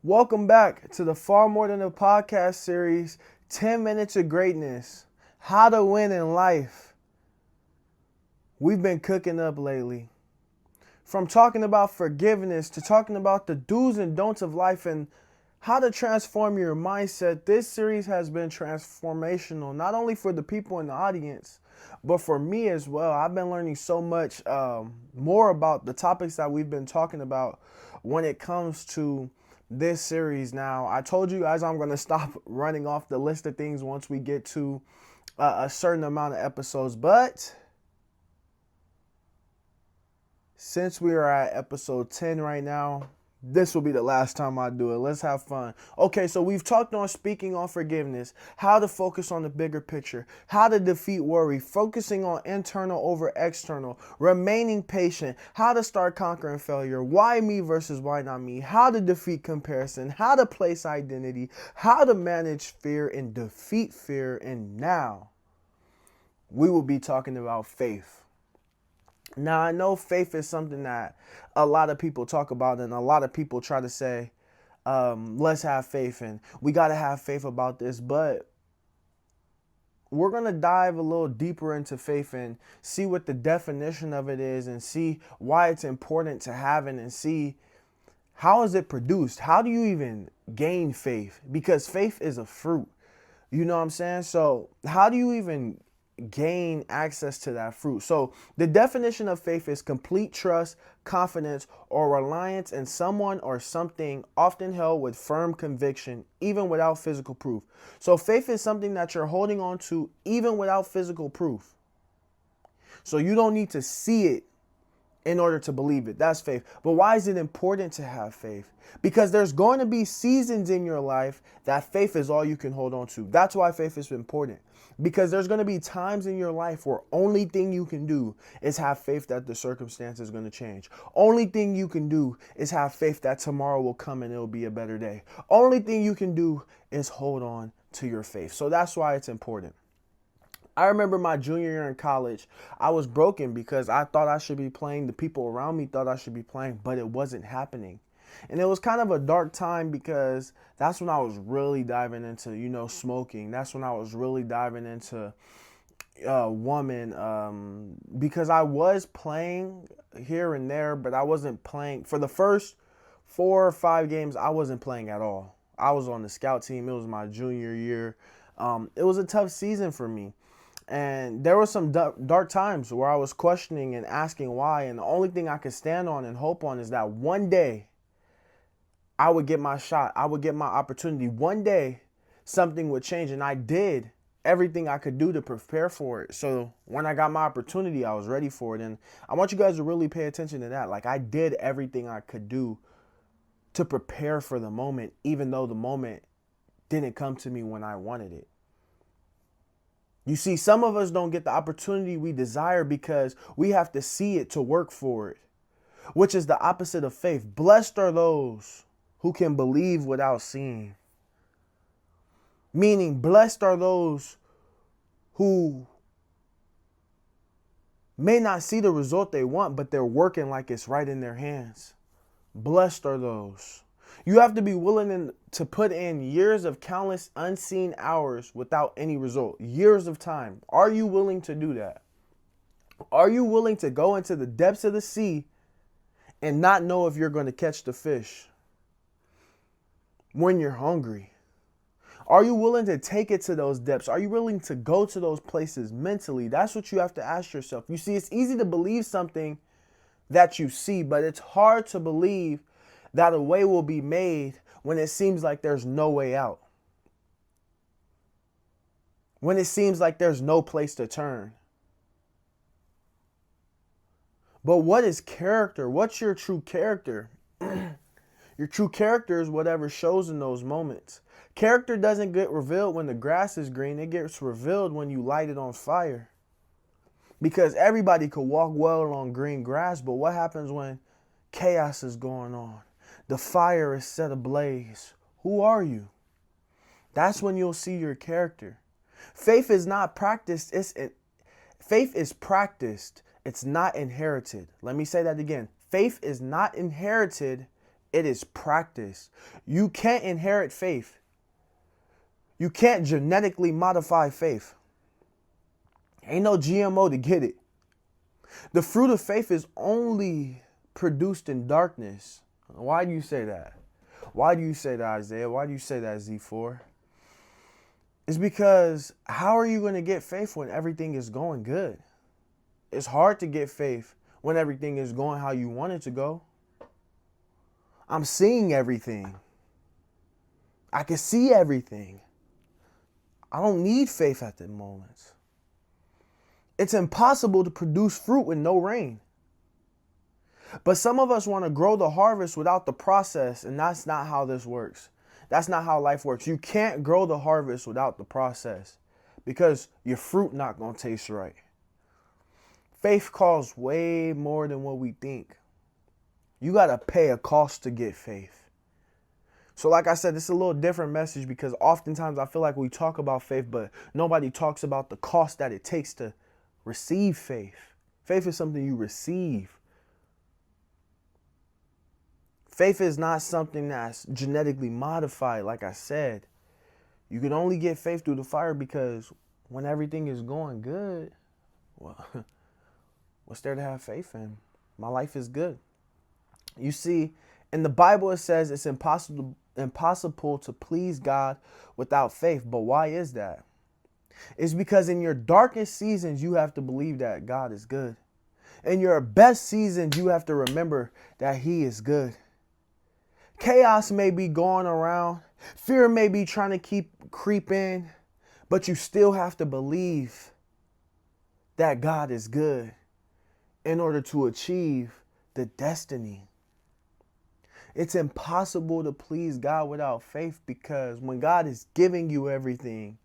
Welcome back to the Far More Than a Podcast series, 10 Minutes of Greatness, How to Win in Life. We've been cooking up lately. From talking about forgiveness to talking about the do's and don'ts of life and how to transform your mindset, this series has been transformational, not only for the people in the audience, but for me as well. I've been learning so much more about the topics that we've been talking about when it comes to this series. Now, I told you guys I'm going to stop running off the list of things once we get to a certain amount of episodes, but since we are at episode 10 right now, this will be the last time I do it. Let's have fun. Okay, so we've talked on speaking on forgiveness, how to focus on the bigger picture, how to defeat worry, focusing on internal over external, remaining patient, how to start conquering failure, why me versus why not me, how to defeat comparison, how to place identity, how to manage fear and defeat fear, and now we will be talking about faith. Now, I know faith is something that a lot of people talk about, and a lot of people try to say, let's have faith, and we got to have faith about this. But we're going to dive a little deeper into faith and see what the definition of it is and see why it's important to have it and see how is it produced? How do you even gain faith? Because faith is a fruit. You know what I'm saying? So how do you even gain access to that fruit? So the definition of faith is complete trust, confidence, or reliance in someone or something, often held with firm conviction, even without physical proof. So faith is something that you're holding on to even without physical proof. So you don't need to see it in order to believe it. That's faith. But why is it important to have faith? Because there's going to be seasons in your life that faith is all you can hold on to. That's why faith is important. Because there's going to be times in your life where only thing you can do is have faith that the circumstance is going to change. Only thing you can do is have faith that tomorrow will come and it'll be a better day. Only thing you can do is hold on to your faith. So that's why it's important. I remember my junior year in college, I was broken because I thought I should be playing. The people around me thought I should be playing, but it wasn't happening. And it was kind of a dark time because that's when I was really diving into, smoking. That's when I was really diving into woman, because I was playing here and there, but I wasn't playing. For the first 4 or 5 games, I wasn't playing at all. I was on the scout team. It was my junior year. It was a tough season for me. And there were some dark times where I was questioning and asking why. And the only thing I could stand on and hope on is that one day I would get my shot. I would get my opportunity. One day something would change. And I did everything I could do to prepare for it. So when I got my opportunity, I was ready for it. And I want you guys to really pay attention to that. Like, I did everything I could do to prepare for the moment, even though the moment didn't come to me when I wanted it. You see, some of us don't get the opportunity we desire because we have to see it to work for it, which is the opposite of faith. Blessed are those who can believe without seeing. Meaning, blessed are those who may not see the result they want, but they're working like it's right in their hands. Blessed are those. You have to be willing to put in years of countless unseen hours without any result. Years of time. Are you willing to do that? Are you willing to go into the depths of the sea and not know if you're going to catch the fish when you're hungry? Are you willing to take it to those depths? Are you willing to go to those places mentally? That's what you have to ask yourself. You see, it's easy to believe something that you see, but it's hard to believe that a way will be made when it seems like there's no way out. When it seems like there's no place to turn. But what is character? What's your true character? Your true character is whatever shows in those moments. Character doesn't get revealed when the grass is green. It gets revealed when you light it on fire. Because everybody could walk well on green grass, but what happens when chaos is going on? The fire is set ablaze. Who are you? That's when you'll see your character. Faith is not practiced. Faith is practiced. It's not inherited. Let me say that again. Faith is not inherited. It is practice. You can't inherit faith. You can't genetically modify faith. Ain't no GMO to get it. The fruit of faith is only produced in darkness. Why do you say that? Why do you say that, Isaiah? Why do you say that, Z4? It's because how are you going to get faith when everything is going good? It's hard to get faith when everything is going how you want it to go. I'm seeing everything. I can see everything. I don't need faith at the moment. It's impossible to produce fruit with no rain. But some of us want to grow the harvest without the process, and that's not how this works. That's not how life works. You can't grow the harvest without the process because your fruit not going to taste right. Faith costs way more than what we think. You got to pay a cost to get faith. So like I said, it's a little different message because oftentimes I feel like we talk about faith, but nobody talks about the cost that it takes to receive faith. Faith is something you receive. Faith is not something that's genetically modified, like I said. You can only get faith through the fire because when everything is going good, well, what's there to have faith in? My life is good. You see, in the Bible it says it's impossible to please God without faith. But why is that? It's because in your darkest seasons, you have to believe that God is good. In your best seasons, you have to remember that He is good. Chaos may be going around. Fear may be trying to creep in, but you still have to believe that God is good in order to achieve the destiny. It's impossible to please God without faith because when God is giving you everything,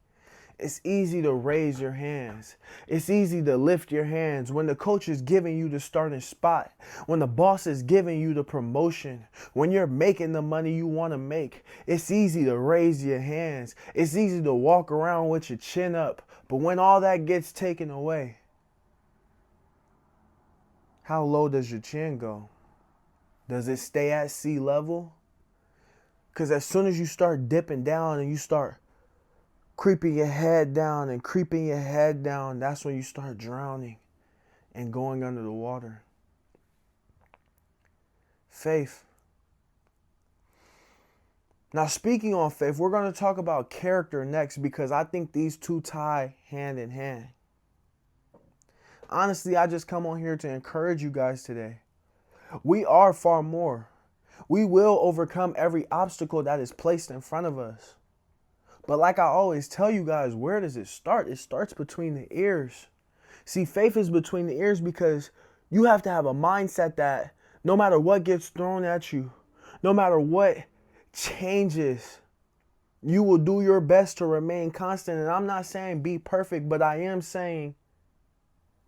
it's easy to raise your hands. It's easy to lift your hands. When the coach is giving you the starting spot, when the boss is giving you the promotion, when you're making the money you want to make, it's easy to raise your hands. It's easy to walk around with your chin up. But when all that gets taken away, how low does your chin go? Does it stay at sea level? Because as soon as you start dipping down and you start creeping your head down and creeping your head down, that's when you start drowning and going under the water. Faith. Now, speaking on faith, we're going to talk about character next because I think these two tie hand in hand. Honestly, I just come on here to encourage you guys today. We are far more. We will overcome every obstacle that is placed in front of us. But like I always tell you guys, where does it start? It starts between the ears. See, faith is between the ears because you have to have a mindset that no matter what gets thrown at you, no matter what changes, you will do your best to remain constant. And I'm not saying be perfect, but I am saying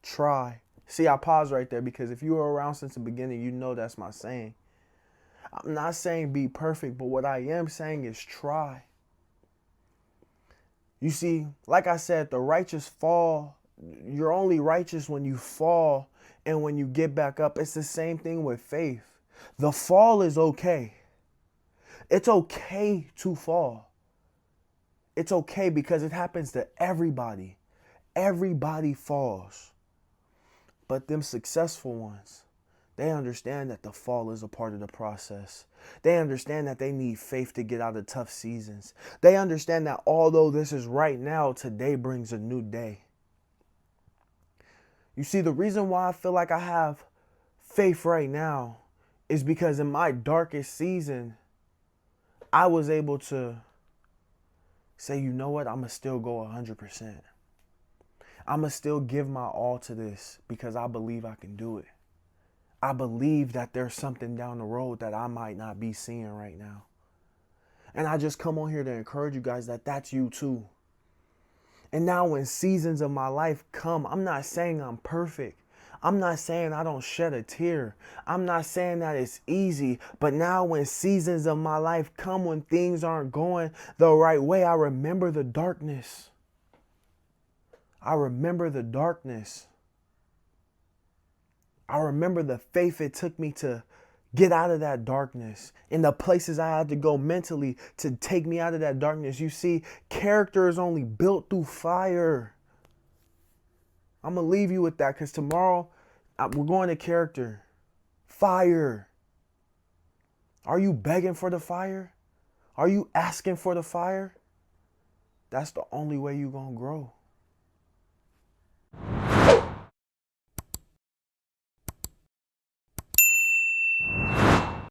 try. See, I pause right there because if you were around since the beginning, you know that's my saying. I'm not saying be perfect, but what I am saying is try. You see, like I said, the righteous fall. You're only righteous when you fall and when you get back up. It's the same thing with faith. The fall is okay. It's okay to fall. It's okay because it happens to everybody. Everybody falls. But them successful ones, they understand that the fall is a part of the process. They understand that they need faith to get out of tough seasons. They understand that although this is right now, today brings a new day. You see, the reason why I feel like I have faith right now is because in my darkest season, I was able to say, you know what, I'm going to still go 100%. I'm going to still give my all to this because I believe I can do it. I believe that there's something down the road that I might not be seeing right now. And I just come on here to encourage you guys that that's you too. And now when seasons of my life come, I'm not saying I'm perfect. I'm not saying I don't shed a tear. I'm not saying that it's easy. But now when seasons of my life come, when things aren't going the right way, I remember the darkness. I remember the darkness. I remember the faith it took me to get out of that darkness, in the places I had to go mentally to take me out of that darkness. You see, character is only built through fire. I'm going to leave you with that because tomorrow we're going to character. Fire. Are you begging for the fire? Are you asking for the fire? That's the only way you're going to grow.